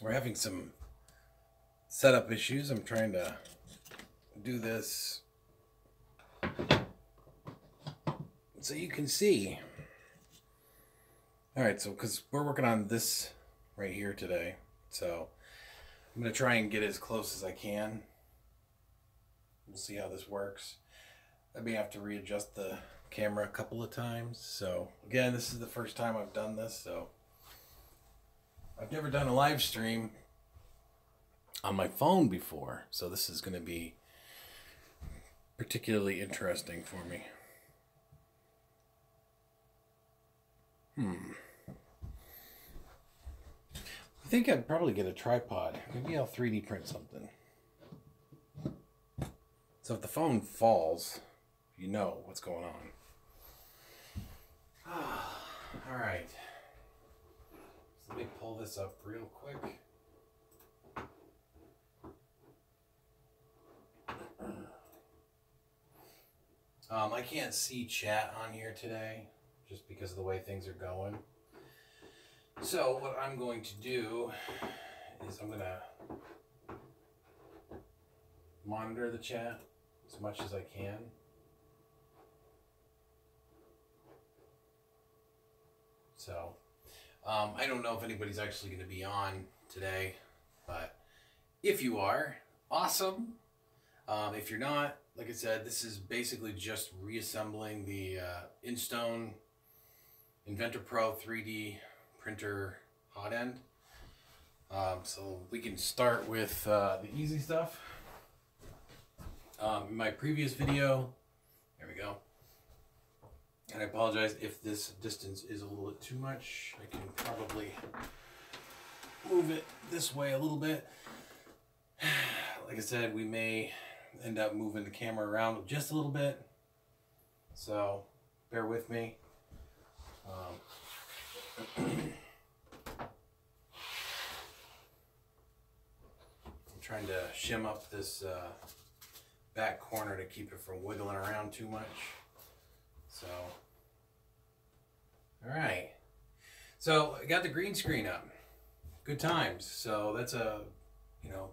We're having some setup issues. I'm trying to do this so you can see. All right, so because we're working on this right here today, so I'm going to try and get as close as I can. We'll see how this works. I may have to readjust the camera a couple of times. So again, this is the first time I've done this, so I've never done a live stream on my phone before, so this is going to be particularly interesting for me. I think I'd probably get a tripod. Maybe I'll 3D print something. So if the phone falls, you know what's going on. All right. So let me pull this up real quick. I can't see chat on here today just because of the way things are going. So what I'm going to do is I'm going to monitor the chat as much as I can. So I don't know if anybody's actually going to be on today, but if you are, awesome. If you're not, like I said, this is basically just reassembling the iNSTONE Inventor Pro 3D printer hot end. So we can start with the easy stuff. In my previous video, there we go. And I apologize if this distance is a little bit too much. I can probably move it this way a little bit. Like I said, we may end up moving the camera around just a little bit, so bear with me. I'm trying to shim up this back corner to keep it from wiggling around too much. So, all right. So I got the green screen up. Good times. So that's a, you know,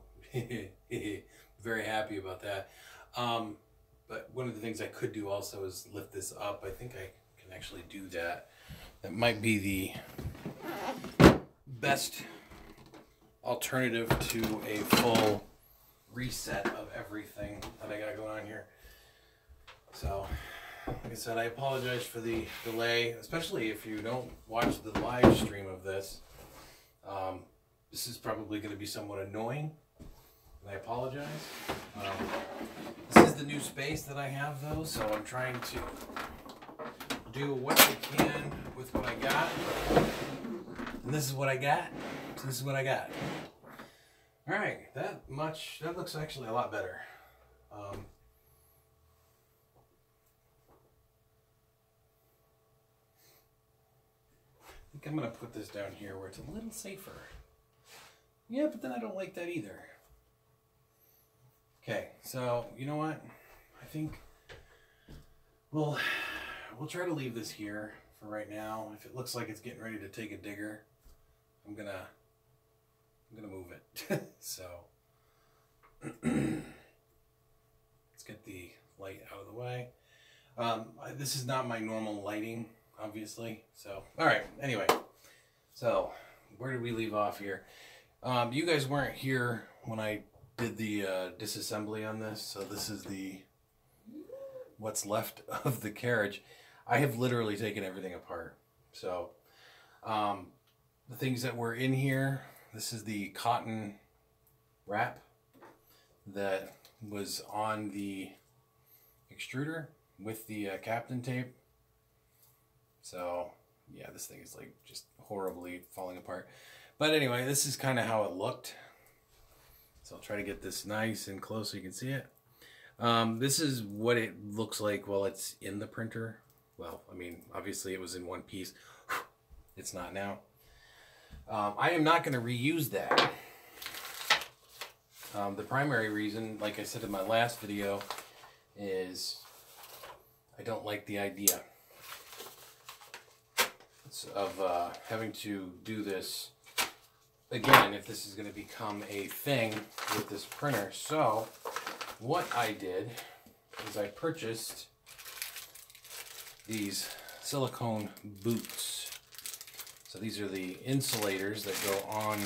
very happy about that. But one of the things I could do also is lift this up. I think I can actually do that. That might be the best alternative to a full reset of everything that I got going on here. So, like I said, I apologize for the delay, especially if you don't watch the live stream of this. This is probably going to be somewhat annoying. I apologize. This is the new space that I have, though, so I'm trying to do what I can with what I got. And this is what I got. So this is what I got. All right, that looks actually a lot better. I think I'm going to put this down here where it's a little safer. Yeah, but then I don't like that either. Okay, so you know what? I think we'll try to leave this here for right now. If it looks like it's getting ready to take a digger, I'm gonna move it. So let's get the light out of the way. This is not my normal lighting, obviously. So all right. Anyway, so where did we leave off here? You guys weren't here when I did the disassembly on this, so this is what's left of the carriage. I have literally taken everything apart. So the things that were in here, this is the cotton wrap that was on the extruder with the Captain tape. So yeah, this thing is like just horribly falling apart. But anyway, this is kind of how it looked. So I'll try to get this nice and close so you can see it. This is what it looks like while it's in the printer. Well, I mean, obviously it was in one piece. It's not now. I am not going to reuse that. The primary reason, like I said in my last video, is I don't like the idea of having to do this again, if this is going to become a thing with this printer. So what I did is I purchased these silicone boots. So these are the insulators that go on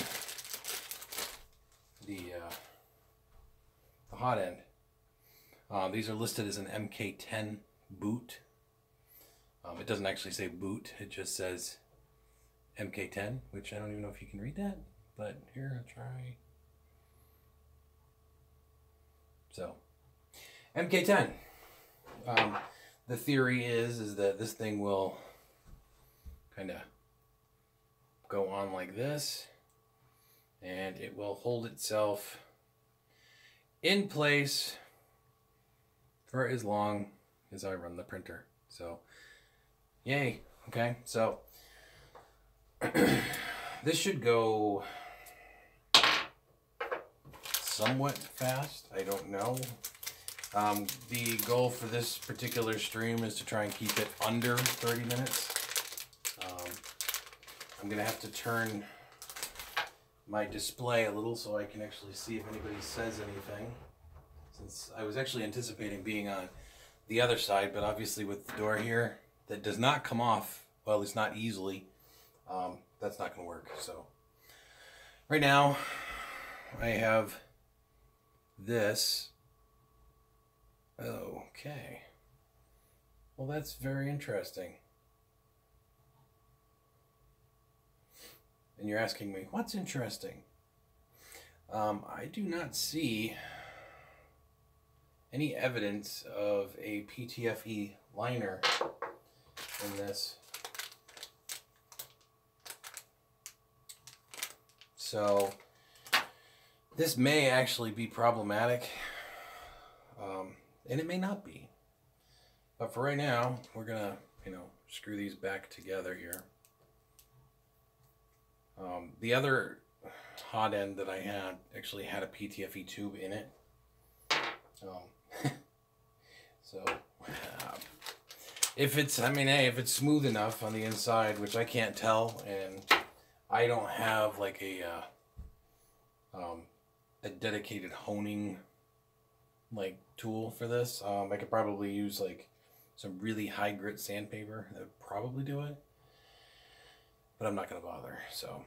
the hot end. These are listed as an MK10 boot. It doesn't actually say boot, it just says MK10, which I don't even know if you can read that, but here, I'll try. So, MK10. The theory is that this thing will kind of go on like this, and it will hold itself in place for as long as I run the printer. So, yay. Okay, so this should go somewhat fast. I don't know. The goal for this particular stream is to try and keep it under 30 minutes. I'm going to have to turn my display a little so I can actually see if anybody says anything, since I was actually anticipating being on the other side, but obviously with the door here that does not come off, well, at least not easily, that's not going to work. So right now I have this. Okay, well, that's very interesting. And you're asking me, what's interesting? I do not see any evidence of a PTFE liner in this. So this may actually be problematic, and it may not be. But for right now, we're gonna, screw these back together here. The other hot end that I had actually had a PTFE tube in it. So if it's, hey, if it's smooth enough on the inside, which I can't tell, and I don't have like a dedicated honing tool for this, I could probably use some really high grit sandpaper. That would probably do it, but I'm not going to bother. So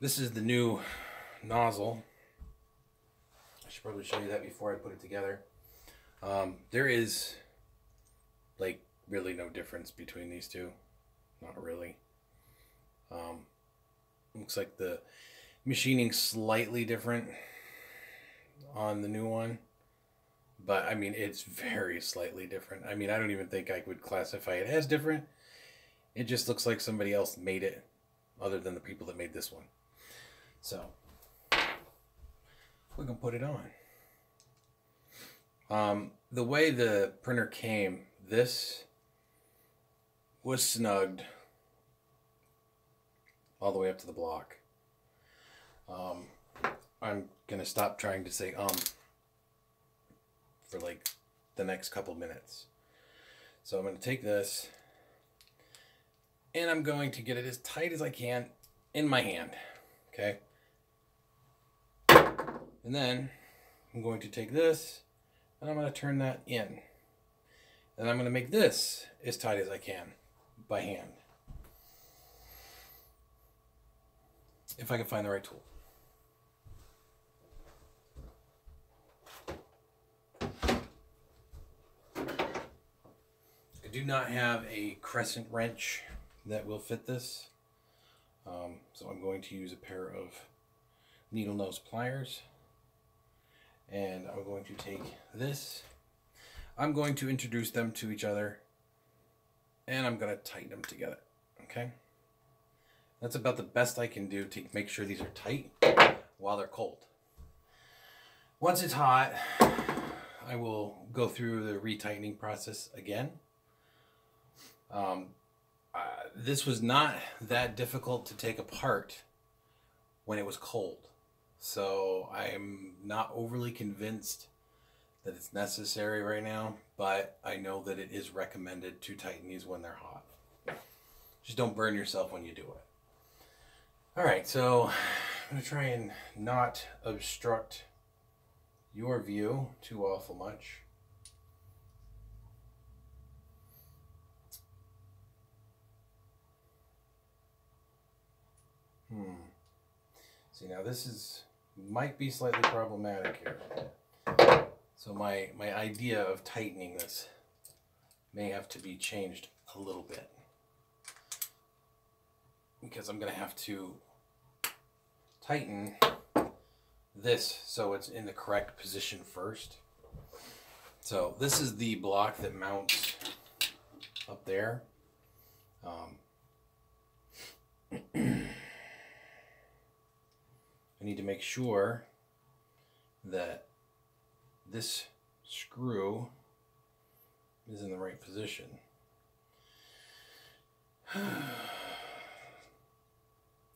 this is the new nozzle. I should probably show you that before I put it together. There is really no difference between these two. Not really. Looks like the machining's slightly different on the new one, but it's very slightly different. I don't even think I would classify it as different. It just looks like somebody else made it, other than the people that made this one. So we can put it on. The way the printer came, this was snugged all the way up to the block. I'm gonna stop trying to say for the next couple minutes. So I'm gonna take this and I'm going to get it as tight as I can in my hand. Okay. And then I'm going to take this and I'm going to turn that in. And I'm going to make this as tight as I can by hand. If I can find the right tool. I do not have a crescent wrench that will fit this. So I'm going to use a pair of needle nose pliers. And I'm going to take this. I'm going to introduce them to each other. And I'm going to tighten them together. Okay? That's about the best I can do to make sure these are tight while they're cold. Once it's hot, I will go through the retightening process again. This was not that difficult to take apart when it was cold. So I'm not overly convinced that it's necessary right now, but I know that it is recommended to tighten these when they're hot. Just don't burn yourself when you do it. All right, so I'm going to try and not obstruct your view too awful much. See, now this might be slightly problematic here. So my idea of tightening this may have to be changed a little bit, because I'm going to have to tighten this so it's in the correct position first. So this is the block that mounts up there. I need to make sure that this screw is in the right position.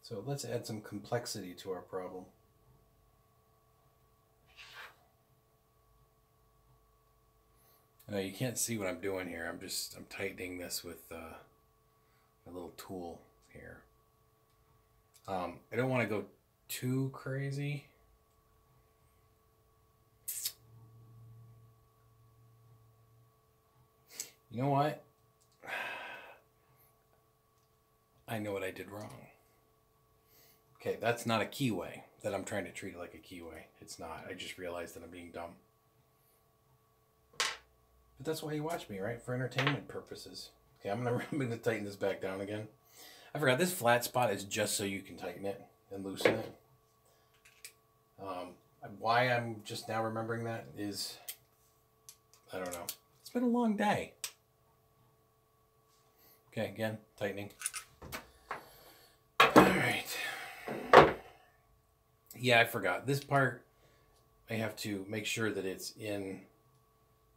So let's add some complexity to our problem. Now you can't see what I'm doing here. I'm tightening this with a little tool here. I don't want to go too crazy. You know what? I know what I did wrong. Okay, that's not a keyway that I'm trying to treat it like a keyway. It's not. I just realized that I'm being dumb. But that's why you watch me, right? For entertainment purposes. Okay, I'm gonna tighten this back down again. I forgot this flat spot is just so you can tighten it and loosen it. Why I'm just now remembering that is, I don't know. It's been a long day. Okay, again, tightening. All right. Yeah, I forgot. This part, I have to make sure that it's in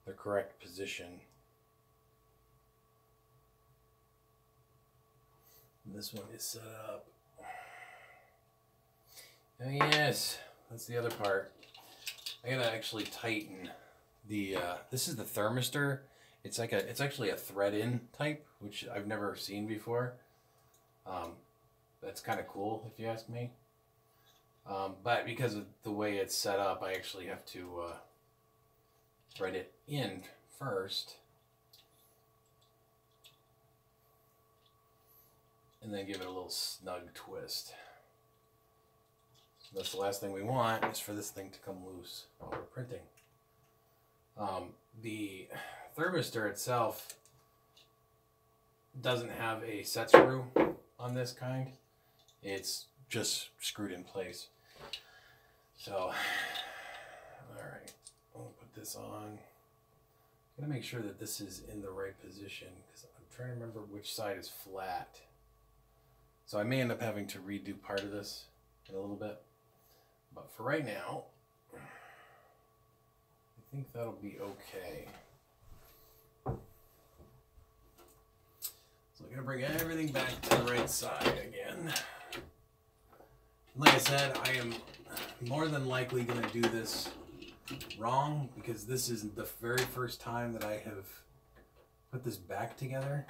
the correct position. This one is set up. Oh yes, that's the other part. I gotta actually tighten the. This is the thermistor. It's actually a thread-in type, which I've never seen before. That's kind of cool, if you ask me. But because of the way it's set up, I actually have to thread it in first, and then give it a little snug twist. So that's the last thing we want, is for this thing to come loose while we're printing. The thermistor itself doesn't have a set screw on this kind. It's just screwed in place. So, all right, I'll put this on. I'm gonna make sure that this is in the right position, because I'm trying to remember which side is flat. So I may end up having to redo part of this in a little bit. But for right now, I think that'll be okay. So I'm gonna bring everything back to the right side again. Like I said, I am more than likely gonna do this wrong, because this is the very first time that I have put this back together.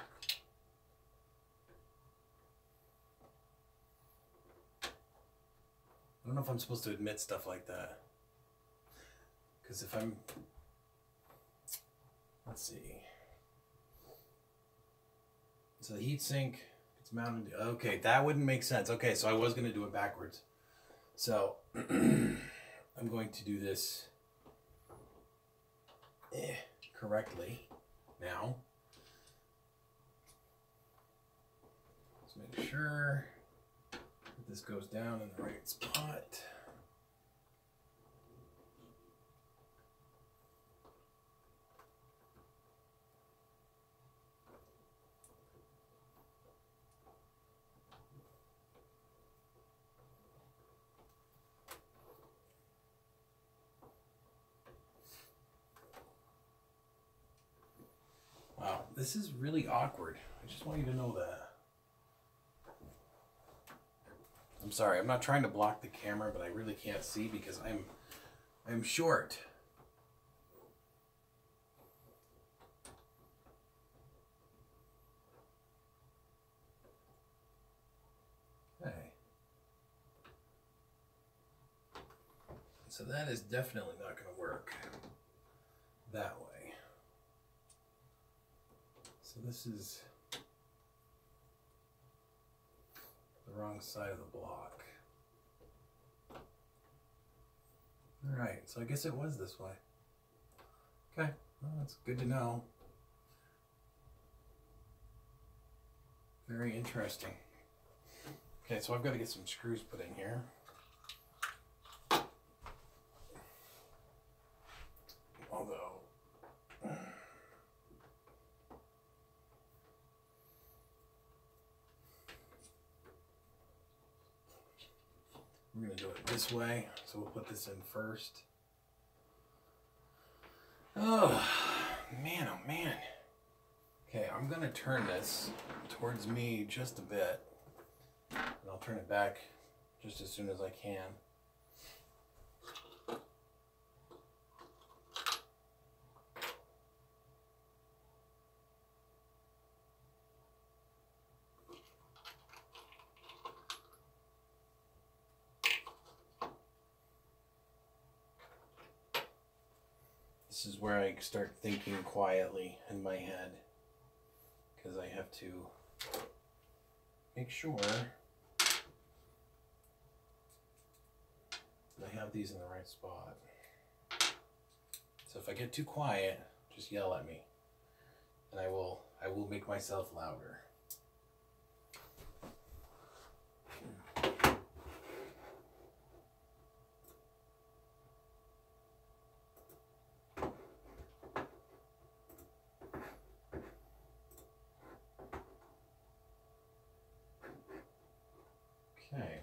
I don't know if I'm supposed to admit stuff like that, because if I'm, let's see, so the heat sink, it's mounted, okay, that wouldn't make sense. Okay, so I was going to do it backwards. So I'm going to do this correctly now. Let's make sure that this goes down in the right spot. Wow, this is really awkward. I just want you to know that. I'm sorry, I'm not trying to block the camera, but I really can't see because I'm short. Hey. so that is definitely not going to work that way. So this is the wrong side of the block. All right, so I guess it was this way. Okay, well, that's good to know. Very interesting. Okay, so I've got to get some screws put in here. Although, we're going to do it this way, so we'll put this in first. Oh, man, oh man. Okay, I'm going to turn this towards me just a bit, and I'll turn it back just as soon as I can. This is where I start thinking quietly in my head, because I have to make sure that I have these in the right spot. So if I get too quiet, just yell at me, and I will make myself louder. Okay.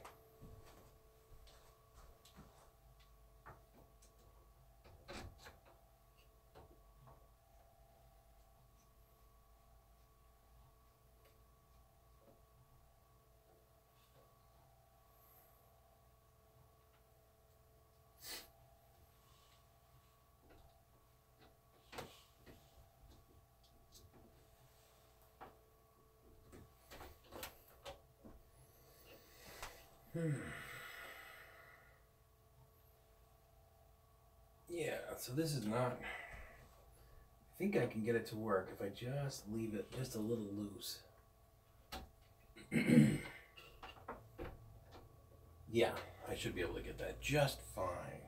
Yeah, so this is not, I think I can get it to work if I just leave it just a little loose. Yeah, I should be able to get that just fine.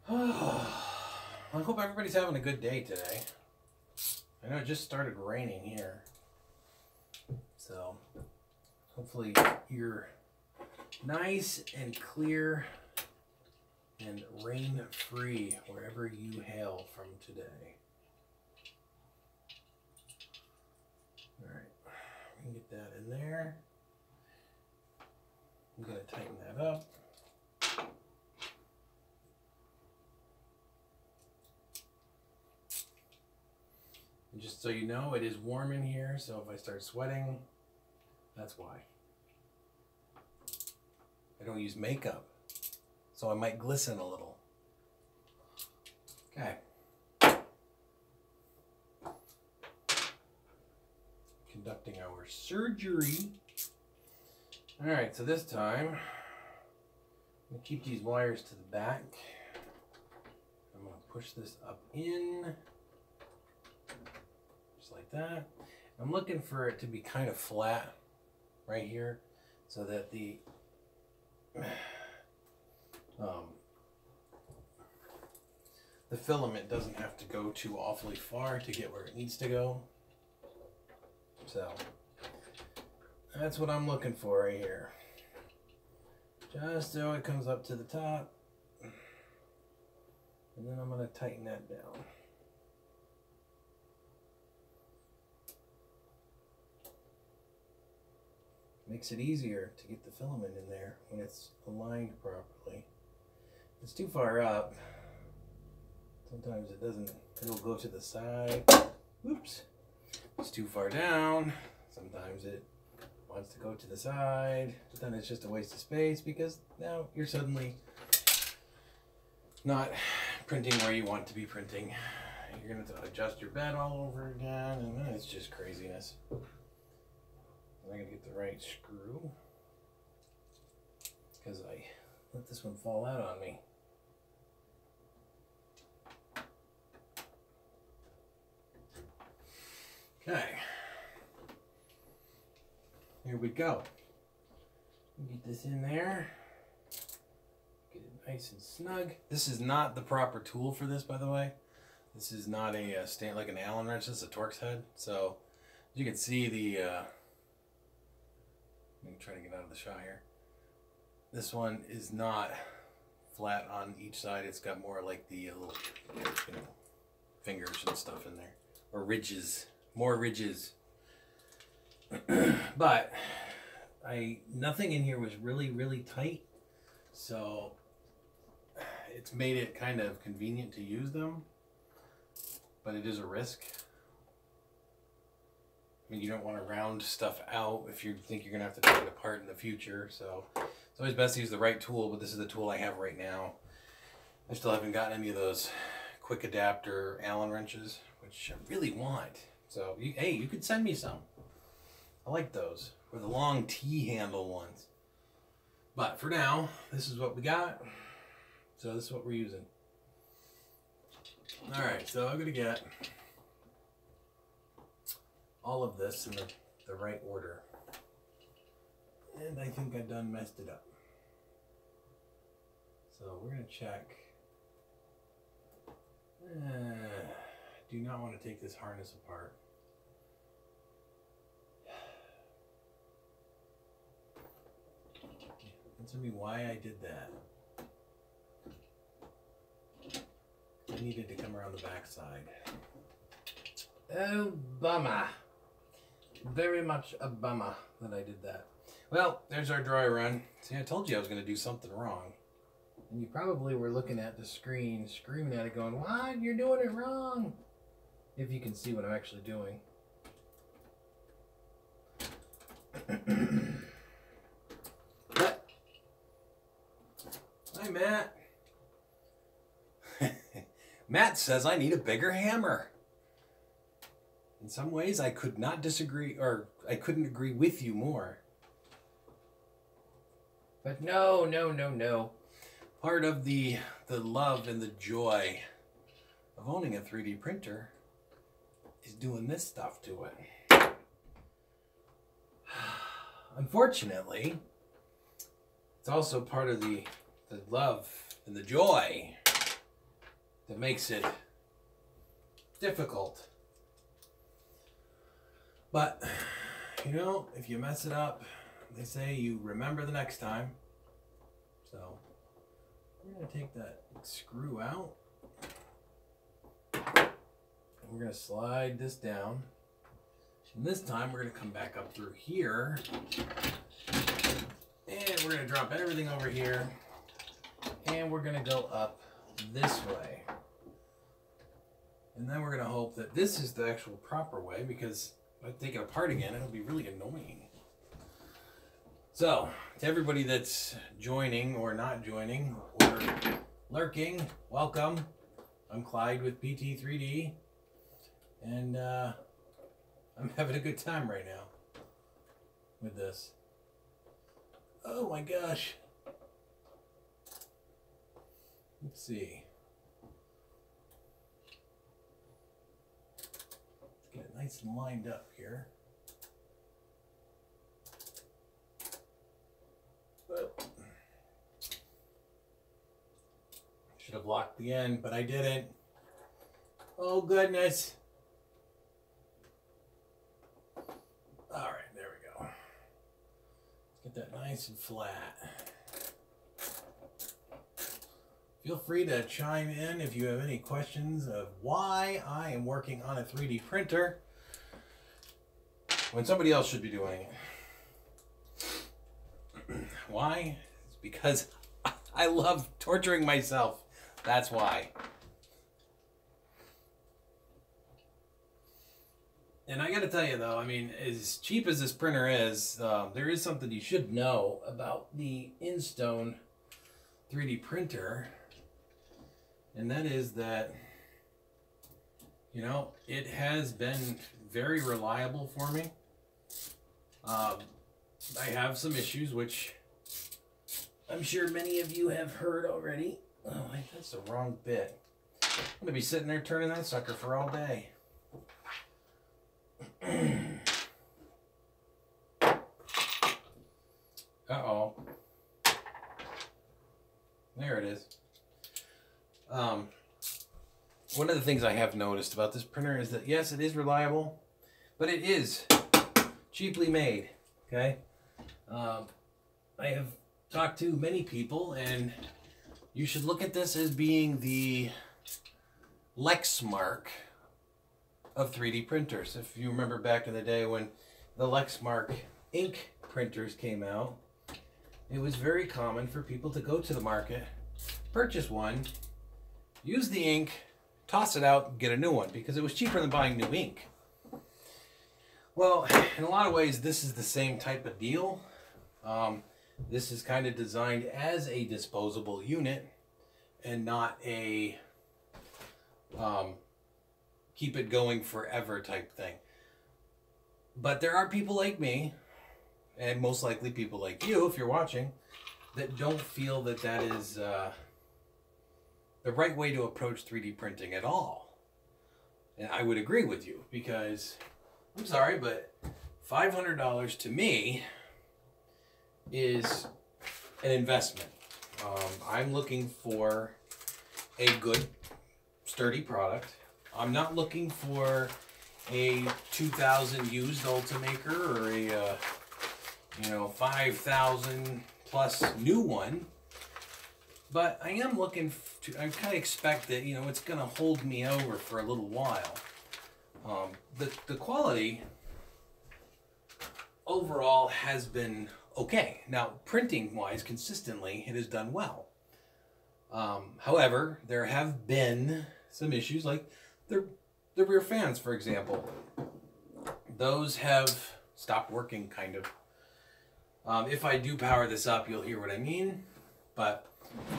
I hope everybody's having a good day today. I know it just started raining here, so hopefully you're nice and clear and rain-free wherever you hail from today. All right, we can get that in there. I'm going to tighten that up. And just so you know, it is warm in here, so if I start sweating, that's why. I don't use makeup, so I might glisten a little. Okay. Conducting our surgery. All right, so this time, I'm gonna keep these wires to the back. I'm gonna push this up in, just like that. I'm looking for it to be kind of flat right here, so that the filament doesn't have to go too awfully far to get where it needs to go. So that's what I'm looking for right here. Just so it comes up to the top. And then I'm going to tighten that down. Makes it easier to get the filament in there when it's aligned properly. If it's too far up, sometimes it doesn't, it'll go to the side. Oops. If it's too far down, sometimes it wants to go to the side, but then it's just a waste of space because now you're suddenly not printing where you want to be printing. You're going to have to adjust your bed all over again, and then it's just craziness. I'm going to get the right screw because I let this one fall out on me. Okay. Here we go. Get this in there. Get it nice and snug. This is not the proper tool for this, by the way. This is not a stand like an Allen wrench. This is a Torx head. So you can see the. Let me try to get out of the shot here. This one is not flat on each side. It's got more like the little, you know, fingers and stuff in there, or ridges, more ridges. But nothing in here was really tight, so it's made it kind of convenient to use them. But it is a risk. I mean, you don't want to round stuff out if you think you're going to have to take it apart in the future. So it's always best to use the right tool, but this is the tool I have right now. I still haven't gotten any of those quick adapter Allen wrenches, which I really want. So, hey, you could send me some. I like those, or the long T-handle ones. But for now, this is what we got. So this is what we're using. Alright, so I'm going to get all of this in the right order. And I think I done messed it up. So we're going to check. Do not want to take this harness apart. Answer me why I did that. I needed to come around the back side. Oh, bummer. Very much a bummer that I did that. Well, there's our dry run. See, I told you I was going to do something wrong. And you probably were looking at the screen, screaming at it, going, "What? You're doing it wrong." If you can see what I'm actually doing. But, hi, Matt. Matt says I need a bigger hammer. In some ways, I could not disagree, or I couldn't agree with you more. But no. Part of the love and the joy of owning a 3D printer is doing this stuff to it. Unfortunately, it's also part of the love and the joy that makes it difficult. But, you know, if you mess it up, they say you remember the next time. So, we're going to take that screw out. And we're going to slide this down. And this time, we're going to come back up through here. And we're going to drop everything over here. And we're going to go up this way. And then we're going to hope that this is the actual proper way, because if I take it apart again, it'll be really annoying. So, to everybody that's joining or not joining or lurking, welcome. I'm Clyde with PT3D, and I'm having a good time right now with this. Oh my gosh. Let's see. Get it nice and lined up here. Should have locked the end, but I didn't. Oh goodness. All right, there we go. Let's get that nice and flat. Feel free to chime in if you have any questions of why I am working on a 3D printer when somebody else should be doing it. Why? It's because I love torturing myself. That's why. And I gotta tell you though, I mean, as cheap as this printer is, there is something you should know about the iNSTONE 3D printer. And that is that, you know, it has been very reliable for me. I have some issues which I'm sure many of you have heard already. Oh, that's the wrong bit. I'm going to be sitting there turning that sucker for all day. Uh-oh. There it is. One of the things I have noticed about this printer is that, yes, it is reliable, but it is cheaply made, okay? I have talked to many people, and you should look at this as being the Lexmark of 3D printers. If you remember back in the day when the Lexmark ink printers came out, it was very common for people to go to the market, purchase one, use the ink, toss it out, get a new one, because it was cheaper than buying new ink. Well, in a lot of ways, this is the same type of deal. This is kind of designed as a disposable unit and not a keep it going forever type thing. But there are people like me, and most likely people like you, if you're watching, that don't feel that that is the right way to approach 3D printing at all. And I would agree with you, because, I'm sorry, but $500 to me is an investment. I'm looking for a good, sturdy product. I'm not looking for a 2000 used Ultimaker or a 5,000 plus new one. But I am looking to, I kind of expect that, it's going to hold me over for a little while. The quality overall has been okay. Now, printing-wise, consistently, it has done well. However, there have been some issues, like the rear fans, for example. Those have stopped working, kind of. If I do power this up, you'll hear what I mean. But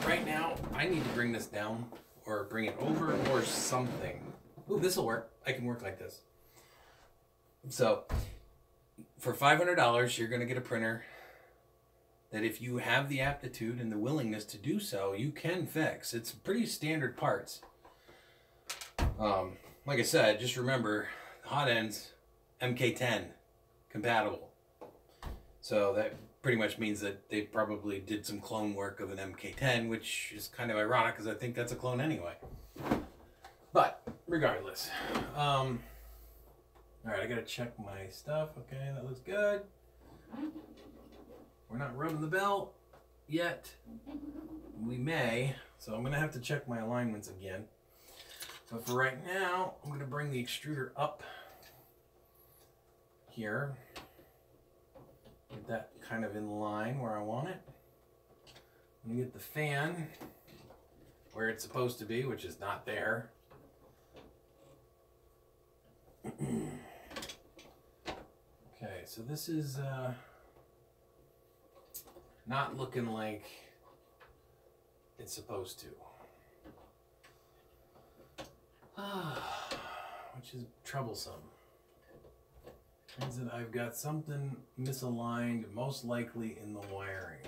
right now, I need to bring this down or bring it over or something. Ooh, this will work. I can work like this. So, for $500, you're going to get a printer that if you have the aptitude and the willingness to do so, you can fix. It's pretty standard parts. Like I said, just remember, Hot End's MK10 compatible. So that pretty much means that they probably did some clone work of an MK10, which is kind of ironic because I think that's a clone anyway. But regardless, all right, I gotta check my stuff. Okay, that looks good. We're not rubbing the belt yet. We may, so I'm gonna have to check my alignments again. But for right now, I'm gonna bring the extruder up here. Get that kind of in line where I want it. I'm gonna get the fan where it's supposed to be, which is not there. Okay, so this is not looking like it's supposed to. Which is troublesome. Means that I've got something misaligned, most likely in the wiring.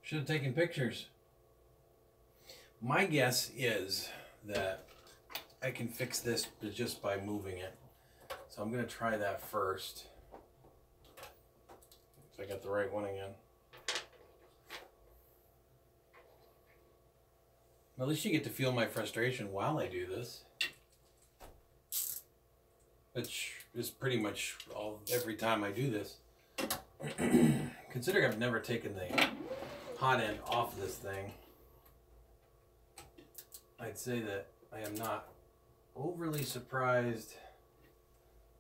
Should have taken pictures. My guess is that I can fix this just by moving it. So I'm going to try that first. So I got the right one again. At least you get to feel my frustration while I do this. Which is pretty much every time I do this. Considering I've never taken the hot end off this thing, I'd say that I am not overly surprised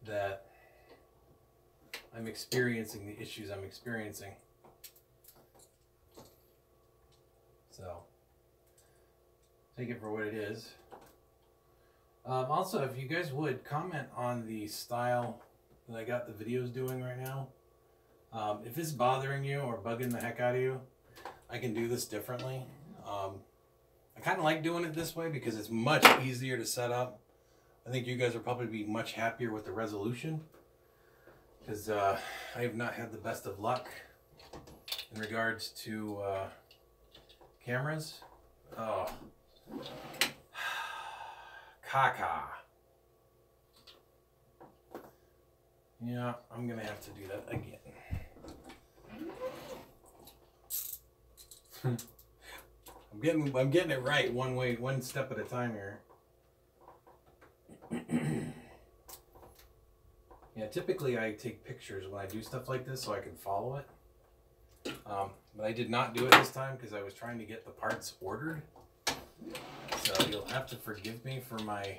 that I'm experiencing the issues I'm experiencing. So, take it for what it is. Also, if you guys would, comment on the style that I got the videos doing right now. If it's bothering you or bugging the heck out of you, I can do this differently. I kind of like doing it this way because it's much easier to set up. I think you guys will probably be much happier with the resolution, because I have not had the best of luck in regards to cameras. Oh, caca. Yeah, I'm gonna have to do that again. I'm getting it right one step at a time here. Yeah, typically I take pictures when I do stuff like this so I can follow it. But I did not do it this time because I was trying to get the parts ordered. So you'll have to forgive me for my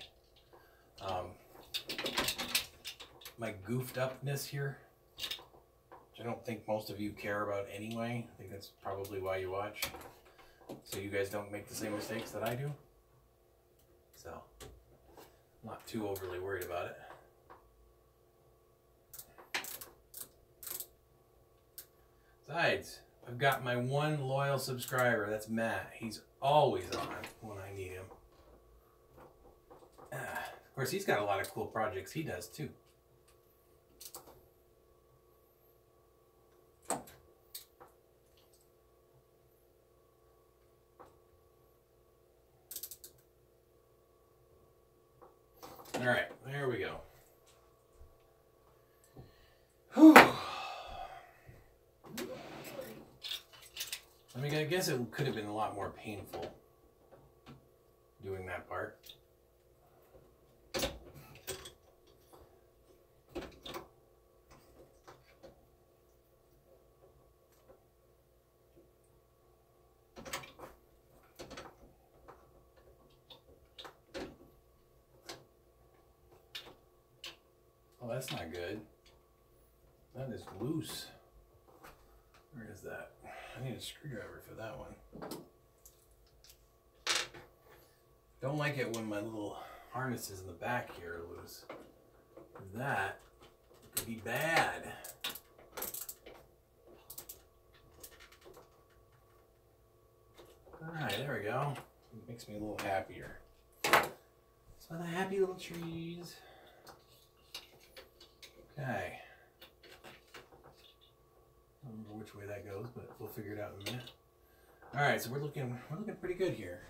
my goofed upness here, which I don't think most of you care about anyway. I think that's probably why you watch, so you guys don't make the same mistakes that I do. So I'm not too overly worried about it. Besides, I've got my one loyal subscriber, that's Matt. He's always on when I need him. Of course, he's got a lot of cool projects he does too. All right, there we go. Whew. I mean, I guess it could have been a lot more painful doing that part. Oh, that's not good. That is loose. Where is that? I need a screwdriver for that one. Don't like it when my little harnesses in the back here are loose. That could be bad. Alright, there we go. It makes me a little happier. So the happy little trees. Okay. I don't remember which way that goes, but we'll figure it out in a minute. Alright, so we're looking pretty good here.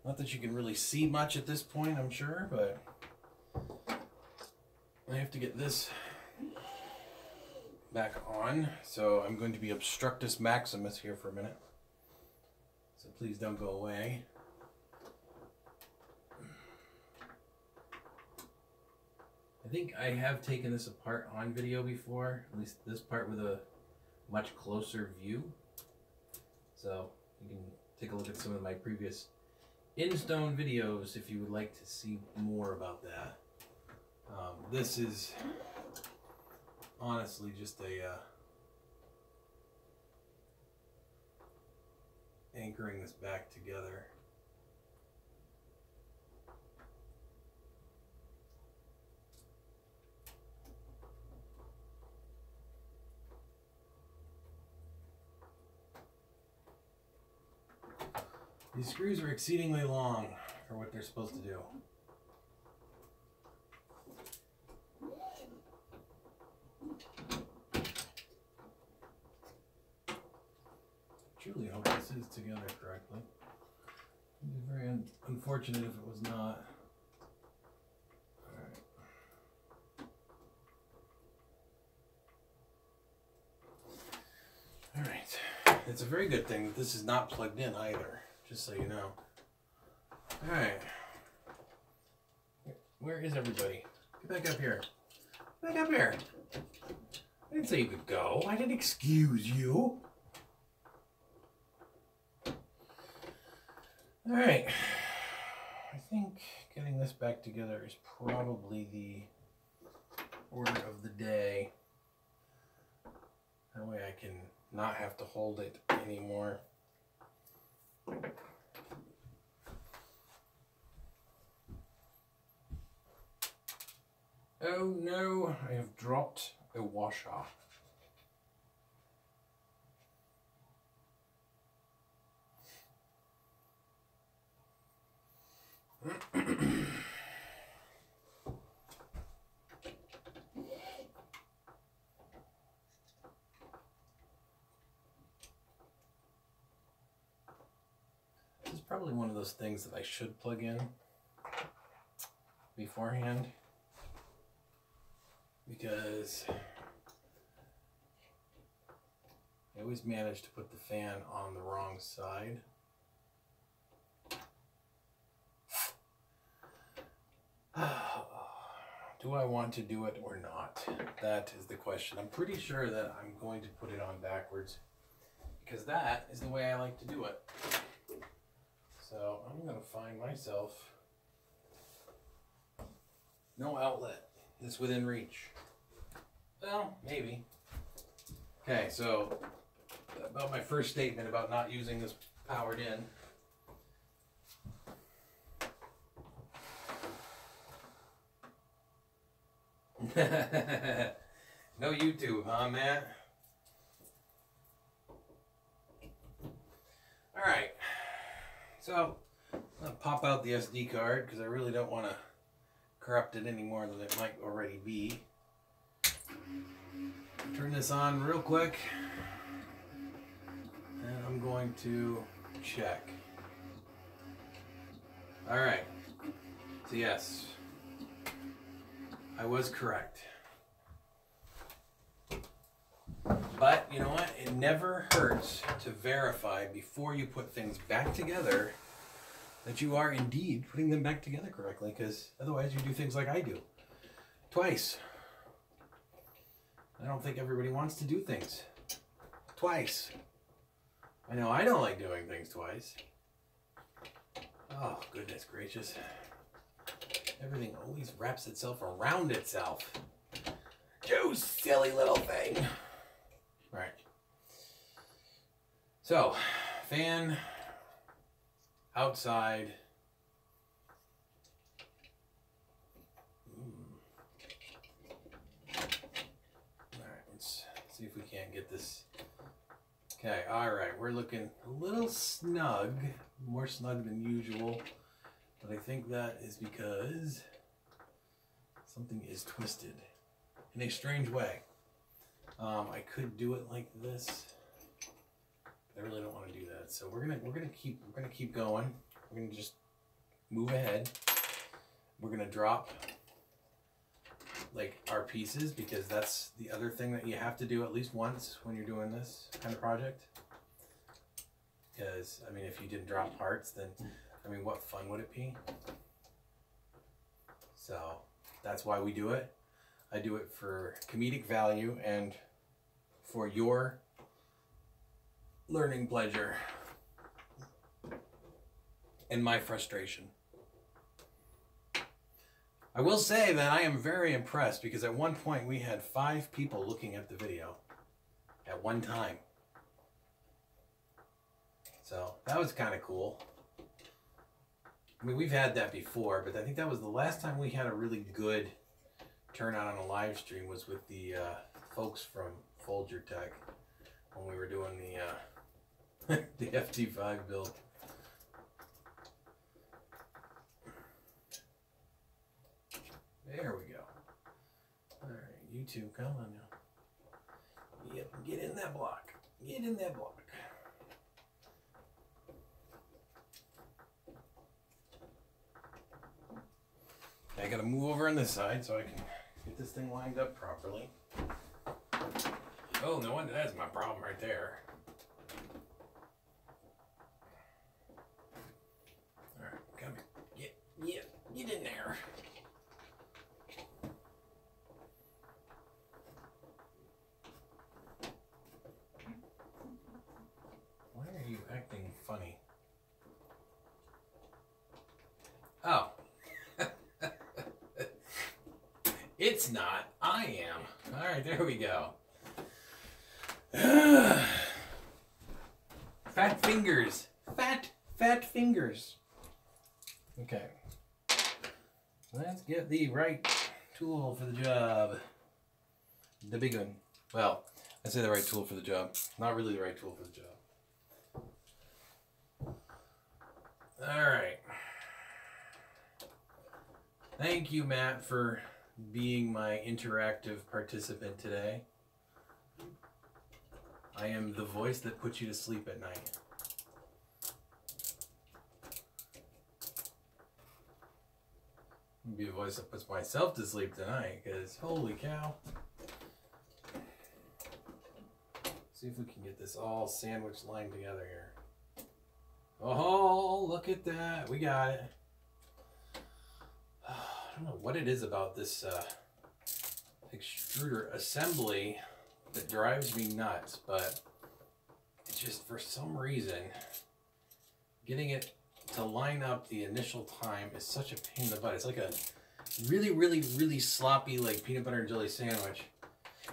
Not that you can really see much at this point, I'm sure, but I have to get this back on. So I'm going to be Obstructus Maximus here for a minute. So please don't go away. I think I have taken this apart on video before, at least this part with a much closer view. So you can take a look at some of my previous iNSTONE videos if you would like to see more about that. This is honestly just a anchoring this back together. These screws are exceedingly long for what they're supposed to do. I truly hope this is together correctly. It would be very unfortunate if it was not. Alright. It's a very good thing that this is not plugged in either, just so you know. Alright. Where is everybody? Get back up here. Back up here. I didn't say you could go. I didn't excuse you. Alright. I think getting this back together is probably the order of the day. That way I can not have to hold it anymore. Oh no, I have dropped a washer. probably one of those things that I should plug in beforehand, because I always manage to put the fan on the wrong side. Do I want to do it or not? That is the question. I'm pretty sure that I'm going to put it on backwards, because that is the way I like to do it. So I'm going to find myself no outlet that's within reach. Well, maybe. Okay, so about my first statement about not using this powered in. No YouTube, huh, Matt? Alright, so I'm going to pop out the SD card because I really don't want to corrupt it any more than it might already be. Turn this on real quick, and I'm going to check. Alright, so yes, I was correct. But you know what? It never hurts to verify before you put things back together that you are indeed putting them back together correctly, because otherwise you do things like I do. Twice. I don't think everybody wants to do things twice. I know I don't like doing things twice. Oh, goodness gracious. Everything always wraps itself around itself. You silly little thing. Right. So, fan outside. Alright, let's see if we can't get this. Okay, alright, we're looking a little snug, more snug than usual, but I think that is because something is twisted in a strange way. I could do it like this. I really don't want to do that. So we're gonna keep going. We're gonna just move ahead. We're gonna drop like our pieces, because that's the other thing that you have to do at least once when you're doing this kind of project. Because I mean, if you didn't drop parts, then I mean, what fun would it be? So that's why we do it. I do it for comedic value and for your learning pleasure and my frustration. I will say that I am very impressed, because at one point we had 5 people looking at the video at one time. So that was kind of cool. I mean, we've had that before, but I think that was the last time we had a really good turnout on a live stream, was with the folks from Folger Tech when we were doing the the FT5 build. There we go. All right, you two, come on now. Yep, get in that block. Get in that block. I gotta move over on this side so I can get this thing lined up properly. Oh, no wonder that's my problem right there. All right, come here. Get in there. Why are you acting funny? Oh. It's not. I am. All right, there we go. Fat fingers. Fat fingers. Okay. Let's get the right tool for the job. The big one. Well, I say the right tool for the job. Not really the right tool for the job. All right. Thank you, Matt, for being my interactive participant today. I am the voice that puts you to sleep at night. Maybe a voice that puts myself to sleep tonight, because holy cow. See if we can get this all sandwich lined together here. Oh, look at that. We got it. I don't know what it is about this extruder assembly that drives me nuts, but it's just for some reason getting it to line up the initial time is such a pain in the butt. It's like a really sloppy like peanut butter and jelly sandwich.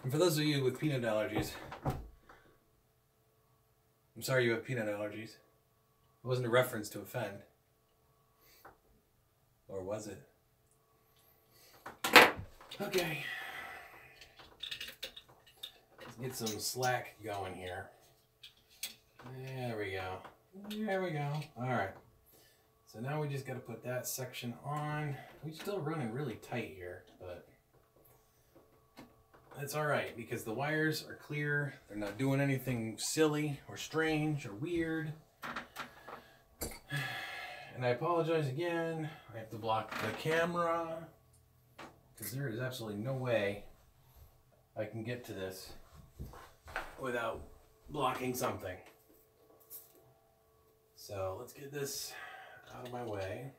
And for those of you with peanut allergies, I'm sorry you have peanut allergies. It wasn't a reference to offend. Or was it? Okay. Let's get some slack going here. There we go. There we go. Alright. So now we just got to put that section on. We're still running really tight here, but that's alright because the wires are clear. They're not doing anything silly or strange or weird. And I apologize again. I have to block the camera because there is absolutely no way I can get to this without blocking something. So let's get this out of my way.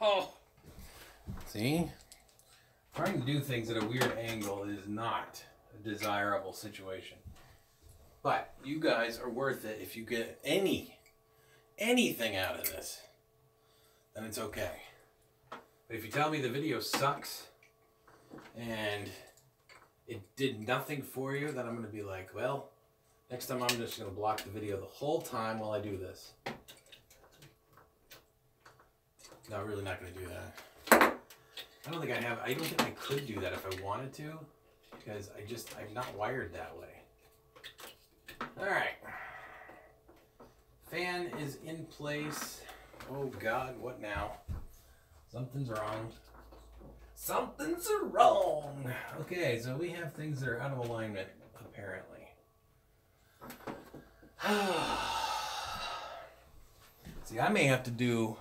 Oh, see? Trying to do things at a weird angle is not a desirable situation. But you guys are worth it. If you get anything out of this, then it's okay. But if you tell me the video sucks and it did nothing for you, then I'm going to be like, well, next time I'm just going to block the video the whole time while I do this. No, I'm really not going to do that. I don't think I could do that if I wanted to, because I'm not wired that way. Alright. Fan is in place. Oh God, what now? Something's wrong. Something's wrong! Okay, so we have things that are out of alignment, apparently. See, I may have to do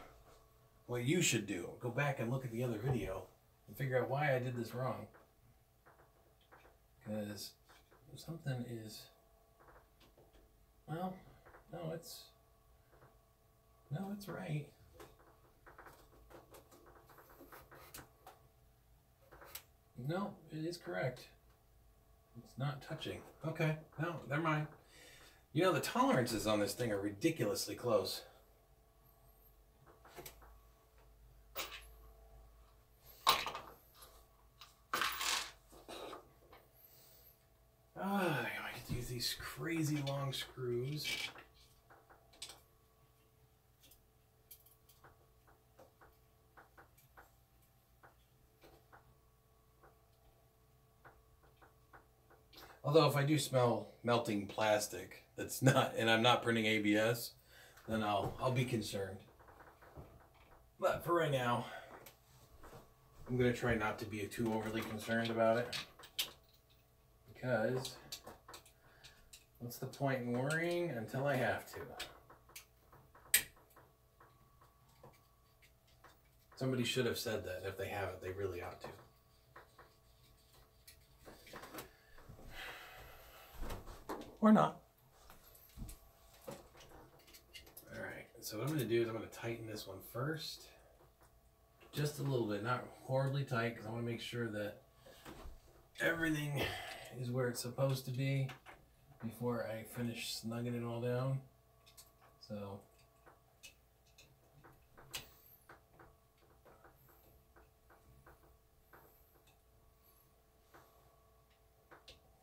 what you should do. Go back and look at the other video and figure out why I did this wrong. Because something is, well, no, it's right. No, it is correct. It's not touching. Okay, no, never mind. You know, the tolerances on this thing are ridiculously close. I have to use these crazy long screws. Although if I do smell melting plastic that's not, and I'm not printing ABS, then I'll be concerned. But for right now, I'm going to try not to be too overly concerned about it. Because what's the point in worrying until I have to? Somebody should have said that. If they haven't, they really ought to. Or not. Alright, so what I'm going to do is I'm going to tighten this one first. Just a little bit, not horribly tight, because I want to make sure that everything is where it's supposed to be before I finish snugging it all down. So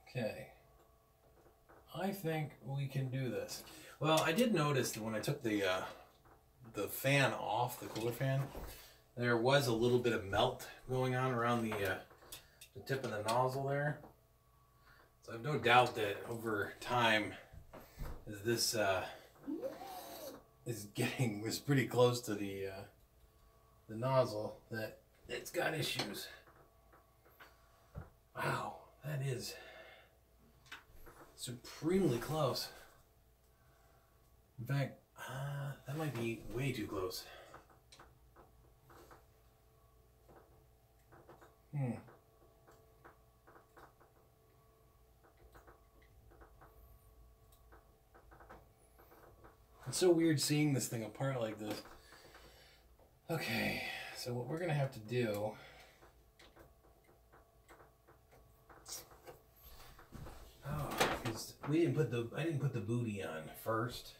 okay, I think we can do this. Well, I did notice that when I took the fan off, the cooler fan, there was a little bit of melt going on around the tip of the nozzle there. So I have no doubt that over time, as this was pretty close to the nozzle, that it's got issues. Wow, that is supremely close. In fact, that might be way too close. It's so weird seeing this thing apart like this. Okay, so what we're gonna have to do because I didn't put the booty on first.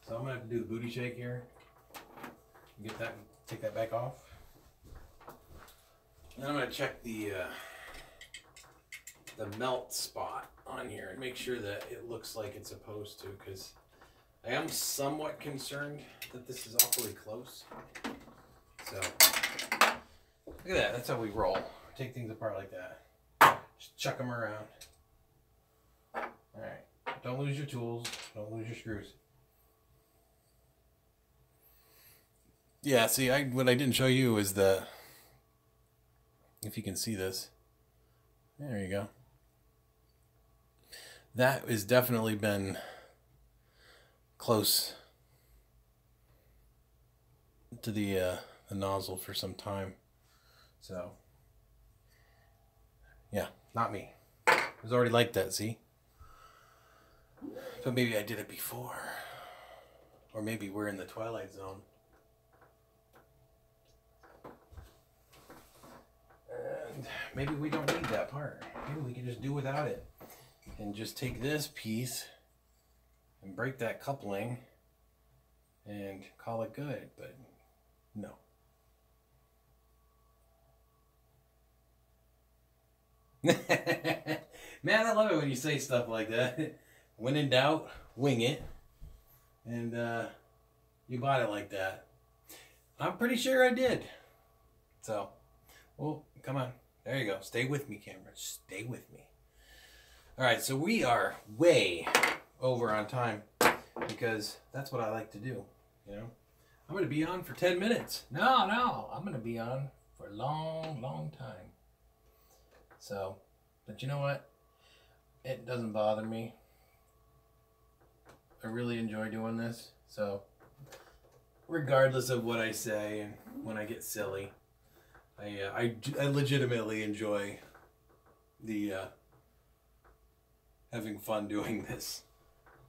So I'm gonna have to do the booty shake here. Get that, take that back off. Then I'm gonna check the melt spot on here and make sure that it looks like it's supposed to, because I am somewhat concerned that this is awfully close. So look at that. That's how we roll. Take things apart like that. Just chuck them around. All right. Don't lose your tools. Don't lose your screws. Yeah, see, what I didn't show you is if you can see this. There you go. That has definitely been close to the nozzle for some time. So, yeah, not me. It was already like that, see? But maybe I did it before. Or maybe we're in the twilight zone. And maybe we don't need that part. Maybe we can just do without it. And just take this piece and break that coupling and call it good, but no. Man, I love it when you say stuff like that. When in doubt, wing it. And you bought it like that. I'm pretty sure I did. So, well, come on. There you go. Stay with me, camera. Stay with me. All right, so we are way over on time because that's what I like to do, you know. I'm going to be on for 10 minutes. No, I'm going to be on for a long, long time. So, but you know what? It doesn't bother me. I really enjoy doing this. So, regardless of what I say and when I get silly, I legitimately enjoy the having fun doing this.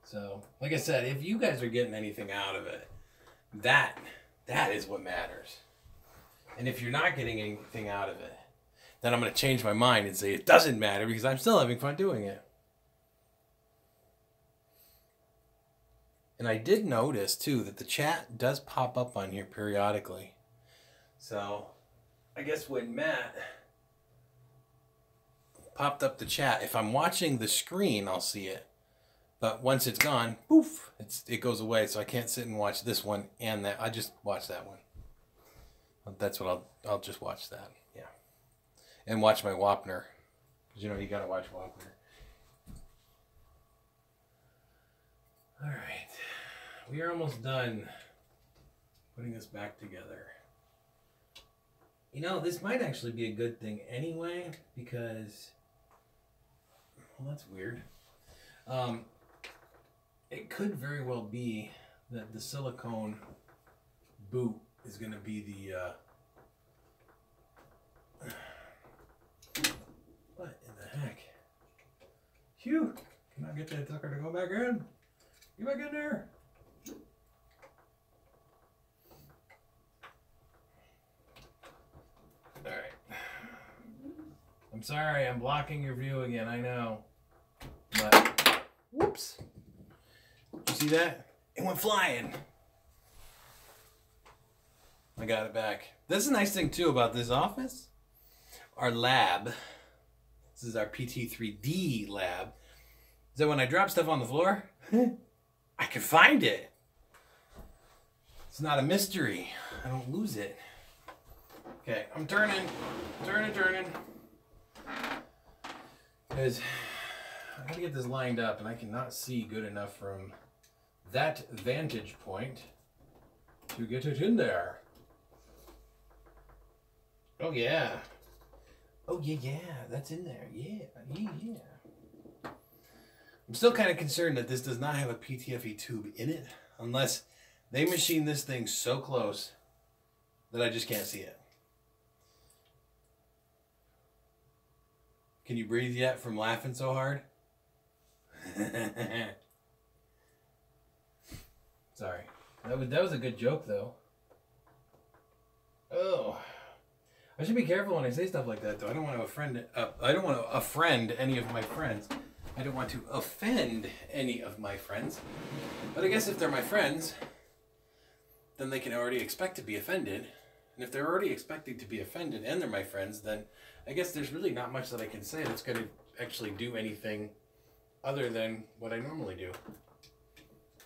So, like I said, if you guys are getting anything out of it, that is what matters. And if you're not getting anything out of it, then I'm going to change my mind and say it doesn't matter because I'm still having fun doing it. And I did notice, too, that the chat does pop up on here periodically. So, I guess when Matt popped up the chat, if I'm watching the screen, I'll see it. But once it's gone, poof, it goes away. So I can't sit and watch this one and that. I just watch that one. That's what I'll just watch that. Yeah. And watch my Wapner. Because, you know, you got to watch Wapner. All right. We are almost done putting this back together. You know, this might actually be a good thing anyway, because, well, that's weird. It could very well be that the silicone boot is going to be the, what in the heck? Phew! Can I get that sucker to go back in? Get back in there! Alright. I'm sorry, I'm blocking your view again, I know. But, whoops! You see that? It went flying! I got it back. That's a nice thing too about this office. Our lab, this is our PT3D lab, is that when I drop stuff on the floor, I can find it. It's not a mystery. I don't lose it. Okay, I'm turning. Because I gotta get this lined up, and I cannot see good enough from that vantage point to get it in there. Oh yeah. Oh yeah, that's in there. Yeah. I'm still kind of concerned that this does not have a PTFE tube in it, unless they machine this thing so close that I just can't see it. Can you breathe yet from laughing so hard? Sorry. That was a good joke, though. Oh. I should be careful when I say stuff like that, though. I don't want to offend any of my friends. I don't want to offend any of my friends. But I guess if they're my friends, then they can already expect to be offended. And if they're already expecting to be offended and they're my friends, then I guess there's really not much that I can say that's going to actually do anything other than what I normally do.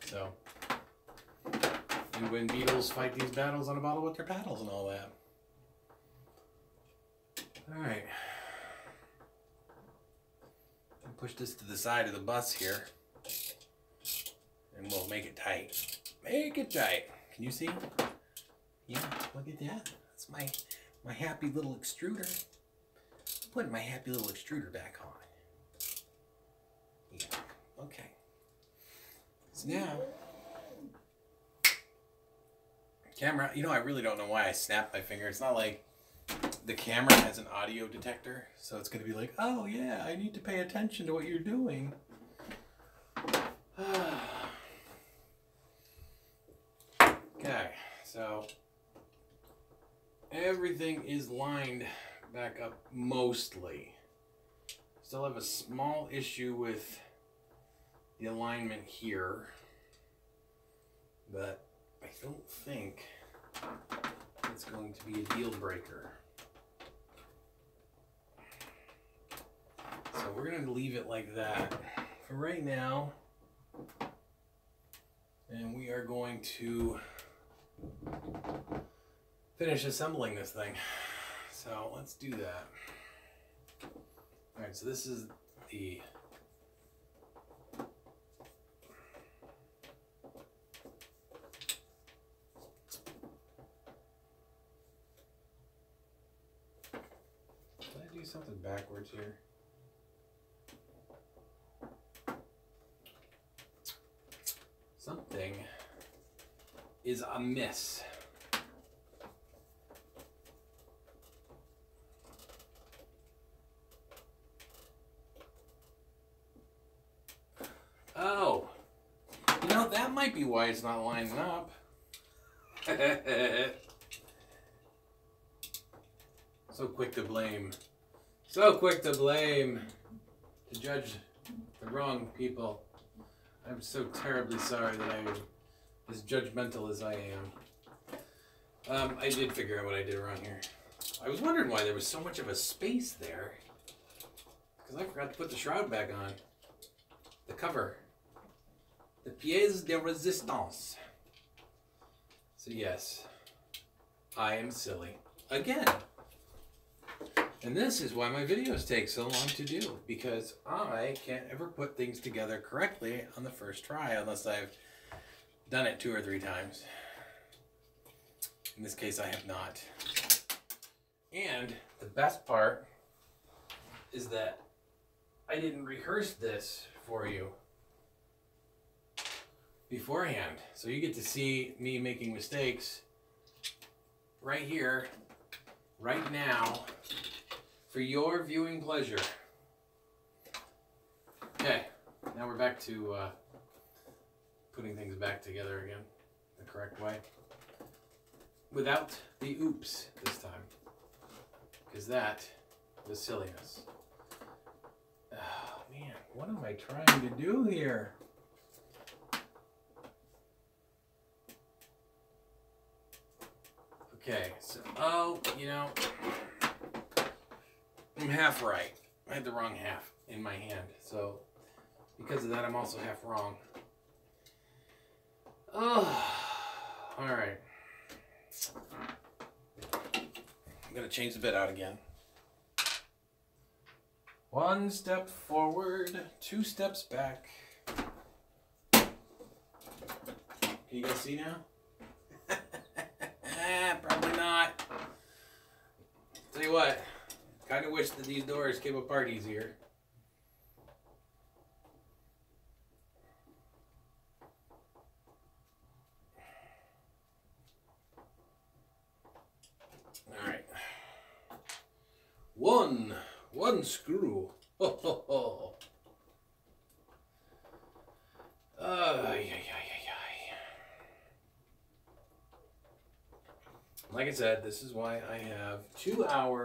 So, and when beetles fight these battles on a bottle with their paddles and all that. Alright. I'll push this to the side of the bus here. And we'll make it tight. Make it tight. Can you see? Yeah, look at that. That's my happy little extruder. I'm putting my happy little extruder back on. Yeah, okay. So now, camera, you know, I really don't know why I snapped my finger. It's not like the camera has an audio detector, so it's going to be like, oh yeah, I need to pay attention to what you're doing. Okay, so everything is lined back up mostly. Still have a small issue with the alignment here, but I don't think it's going to be a deal breaker. So we're going to leave it like that for right now. And we are going to finish assembling this thing. So let's do that. Alright, so this is the did I do something backwards here? Something is amiss. Oh, you know, that might be why it's not lining up. So quick to blame. So quick to blame. To judge the wrong people. I'm so terribly sorry that I am as judgmental as I am. I did figure out what I did wrong here. I was wondering why there was so much of a space there. Because I forgot to put the shroud back on. The cover. The pièce de résistance. So yes, I am silly. Again. And this is why my videos take so long to do. Because I can't ever put things together correctly on the first try unless I've done it 2 or 3 times. In this case, I have not. And the best part is that I didn't rehearse this for you beforehand. So you get to see me making mistakes right here, right now, for your viewing pleasure. Okay, now we're back to putting things back together again the correct way. Without the oops this time. Because that was silliness. Oh man, what am I trying to do here? Okay, so, oh, you know, I'm half right. I had the wrong half in my hand, so because of that, I'm also half wrong. Oh, all right. I'm gonna change the bit out again. One step forward, two steps back. Can you guys see now? Probably not. Tell you what, kind of wish that these doors came apart easier. Alright. One screw. Ho, ho, ho. Like I said, this is why I have 2 hours.